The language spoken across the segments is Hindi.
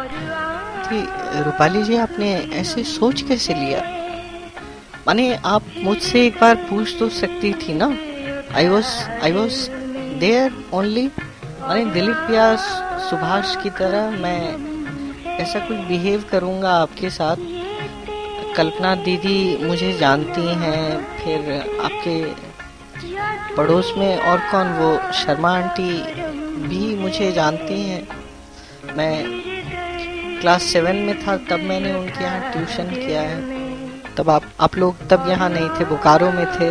थी। रूपाली जी, आपने ऐसे सोच कैसे लिया? माने आप मुझसे एक बार पूछ तो सकती थी ना। I was there only. माने दिलीप या सुभाष की तरह मैं ऐसा कुछ बिहेव करूंगा आपके साथ? कल्पना दीदी मुझे जानती हैं, फिर आपके पड़ोस में और कौन, वो शर्मा आंटी भी मुझे जानती हैं। मैं क्लास 7 में था तब मैंने उनके यहाँ ट्यूशन किया है। तब आप लोग तब यहाँ नहीं थे, बोकारो में थे।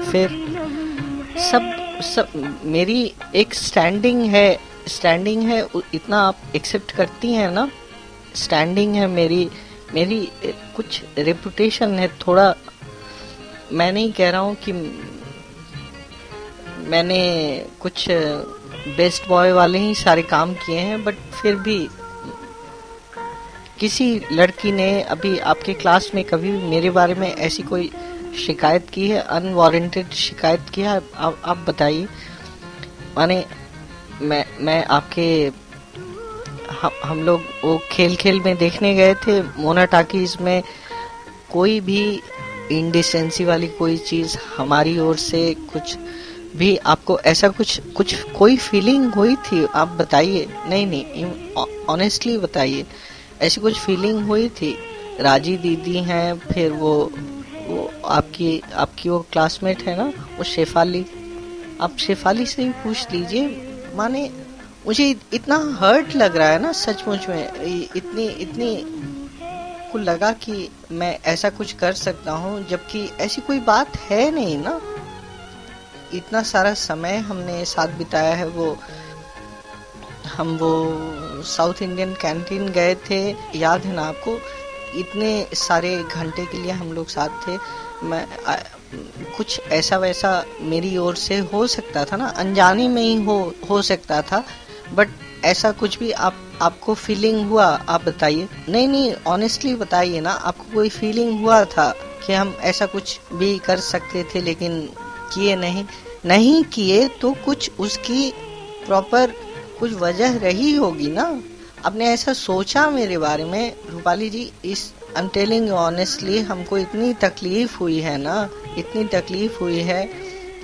फिर सब सब मेरी एक स्टैंडिंग है, इतना आप एक्सेप्ट करती हैं ना। स्टैंडिंग है मेरी मेरी कुछ रेपुटेशन है थोड़ा। मैं नहीं कह रहा हूँ कि मैंने कुछ बेस्ट बॉय वाले ही सारे काम किए हैं, बट फिर भी किसी लड़की ने अभी आपके क्लास में कभी मेरे बारे में ऐसी कोई शिकायत की है, अनवारंटेड शिकायत की है? आप बताइए। माने मैं आपके हम लोग वो खेल में देखने गए थे मोना टाकीज में। कोई भी इंडिसेंसी वाली कोई चीज हमारी ओर से कुछ भी आपको ऐसा कुछ कोई फीलिंग हुई थी? आप बताइए। नहीं, ऑनेस्टली बताइए, ऐसी कुछ फीलिंग हुई थी? राजी दीदी हैं, फिर वो आपकी वो क्लासमेट है ना, वो शेफाली। आप शेफाली से भी पूछ लीजिए। माने मुझे इतना हर्ट लग रहा है ना सचमुच में, इतनी को लगा कि मैं ऐसा कुछ कर सकता हूँ, जबकि ऐसी कोई बात है नहीं ना। इतना सारा समय हमने साथ बिताया है। हम वो साउथ इंडियन कैंटीन गए थे, याद है ना आपको? इतने सारे घंटे के लिए हम लोग साथ थे। कुछ ऐसा वैसा मेरी ओर से हो सकता था ना, अनजाने में ही हो सकता था, बट ऐसा कुछ भी आपको फीलिंग हुआ? आप बताइए। नहीं, ऑनेस्टली बताइए ना, आपको कोई फीलिंग हुआ था कि हम ऐसा कुछ भी कर सकते थे लेकिन किए नहीं किए? तो कुछ उसकी प्रॉपर कुछ वजह रही होगी ना। आपने ऐसा सोचा मेरे बारे में? Rupali ji, I am telling you honestly, हमको इतनी तकलीफ हुई है ना, इतनी तकलीफ हुई है।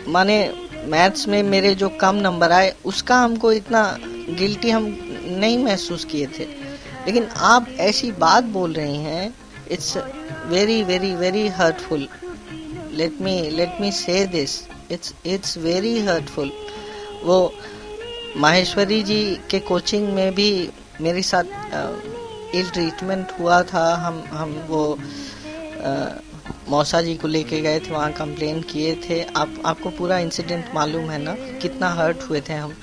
माने मैथ्स में मेरे जो कम नंबर आए उसका हमको इतना गिल्टी हम नहीं महसूस किए थे, लेकिन आप ऐसी बात बोल रही हैं। It's very very very hurtful. Let me से दिस, इट्स वेरी हर्टफुल। वो माहेश्वरी जी के कोचिंग में भी मेरे साथ इल ट्रीटमेंट हुआ था। हम वो मौसा जी को लेके गए थे, वहाँ कंप्लेन किए थे। आपको पूरा इंसिडेंट मालूम है ना, कितना हर्ट हुए थे हम।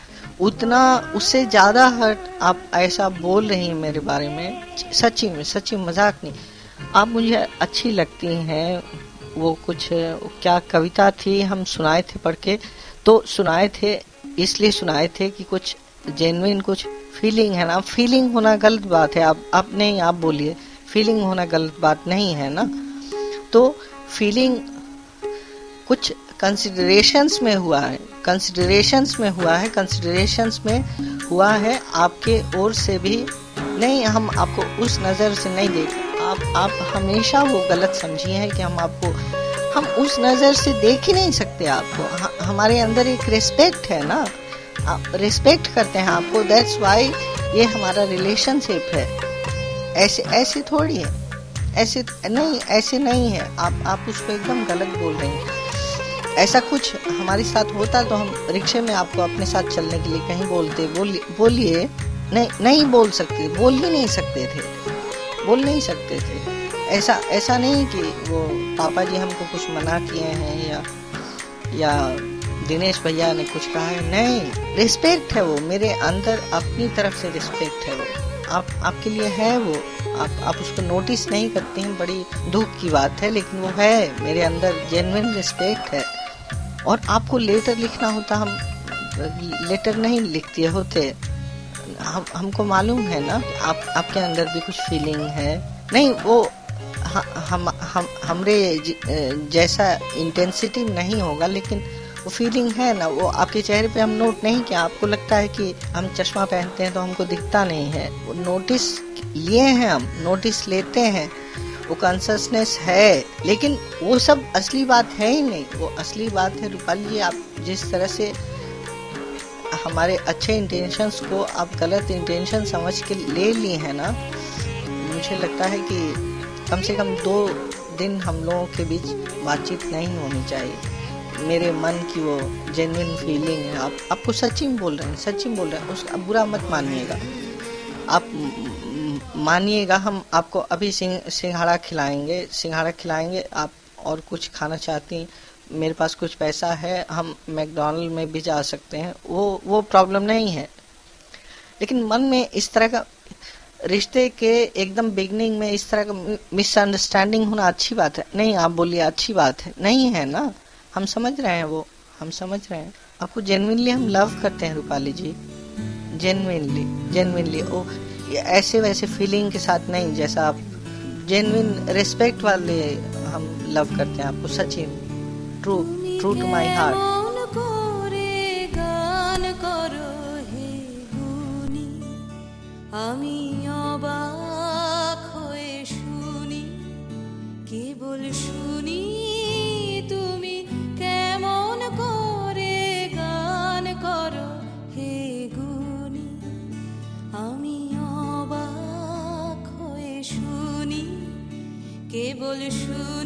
उतना उससे ज्यादा हर्ट आप ऐसा बोल रही हैं मेरे बारे में। सच्ची मजाक नहीं। आप मुझे अच्छी लगती हैं। वो कुछ क्या कविता थी, हम सुनाए थे पढ़ के, तो सुनाए थे इसलिए सुनाए थे कि कुछ जेन्युइन कुछ फीलिंग है ना। फीलिंग होना गलत बात है। आप नहीं, आप बोलिए। फीलिंग होना गलत बात नहीं है ना। तो फीलिंग कुछ कंसिडरेशंस में हुआ है, कंसिडरेशंस में हुआ है आपके ओर से भी। नहीं, हम आपको उस नजर से नहीं देख। आप हमेशा वो गलत समझिए हैं कि हम उस नजर से देख ही नहीं सकते आपको। हमारे अंदर एक रिस्पेक्ट है ना, आप रिस्पेक्ट करते हैं आपको, दैट्स वाई ये हमारा रिलेशनशिप है। ऐसे थोड़ी है, ऐसे नहीं है। आप उसको एकदम गलत बोल रहे हैं। ऐसा कुछ हमारे साथ होता तो हम रिक्शे में आपको अपने साथ चलने के लिए कहीं बोलते। बोलिए। नहीं बोल सकते, बोल नहीं सकते थे। ऐसा नहीं कि वो पापा जी हमको कुछ मना किए हैं या दिनेश भैया ने कुछ कहा है। नहीं, रिस्पेक्ट है वो मेरे अंदर, अपनी तरफ से रिस्पेक्ट है वो। आपके लिए है वो। आप उसको नोटिस नहीं करते हैं, बड़ी दुख की बात है, लेकिन वो है मेरे अंदर, जेन्युइन रिस्पेक्ट है। और आपको लेटर लिखना होता, हम लेटर नहीं लिखते होते। हमको मालूम है ना कि आपके अंदर भी कुछ फीलिंग है। नहीं, वो हमरे जैसा इंटेंसिटी नहीं होगा, लेकिन वो फीलिंग है ना, वो आपके चेहरे पे हम नोट नहीं किया। आपको लगता है कि हम चश्मा पहनते हैं तो हमको दिखता नहीं है, वो नोटिस लिए हैं, हम नोटिस लेते हैं, वो कॉन्शसनेस है, लेकिन वो सब असली बात है ही नहीं। वो असली बात है रूपाली जी, आप जिस तरह से हमारे अच्छे इंटेंशंस को आप गलत इंटेंशन समझ के ले लिए हैं ना, मुझे लगता है कि कम से कम 2 दिन हम लोगों के बीच बातचीत नहीं होनी चाहिए। मेरे मन की वो जेन्युइन फीलिंग है, आपको सच्ची में बोल रहे हैं, सच्ची में बोल रहे हैं, उसका बुरा मत मानिएगा। आप मानिएगा, हम आपको अभी सिंघाड़ा खिलाएंगे। आप और कुछ खाना चाहती हैं, मेरे पास कुछ पैसा है, हम मैकडॉनल्ड में भी जा सकते हैं, वो प्रॉब्लम नहीं है। लेकिन मन में इस तरह का, रिश्ते के एकदम बिगनिंग में इस तरह का मिसअंडरस्टैंडिंग होना अच्छी बात है नहीं? आप बोलिए अच्छी बात है नहीं है ना? हम समझ रहे हैं, वो हम समझ रहे हैं। आपको जेन्युइनली हम लव करते हैं रूपाली जी, जेन्युइनली ओ ऐसे वैसे फीलिंग के साथ नहीं, जैसा आप जेन्युइन रिस्पेक्ट वाले हम लव करते हैं आपको, सच्ची ट्रू टू माई हार्ट। আমি অবাক হয়ে শুনি, কেবল শুনি তুমি কেমন করে গান করো হে গুনি। আমি অবাক হয়ে শুনি, কেবল শুনি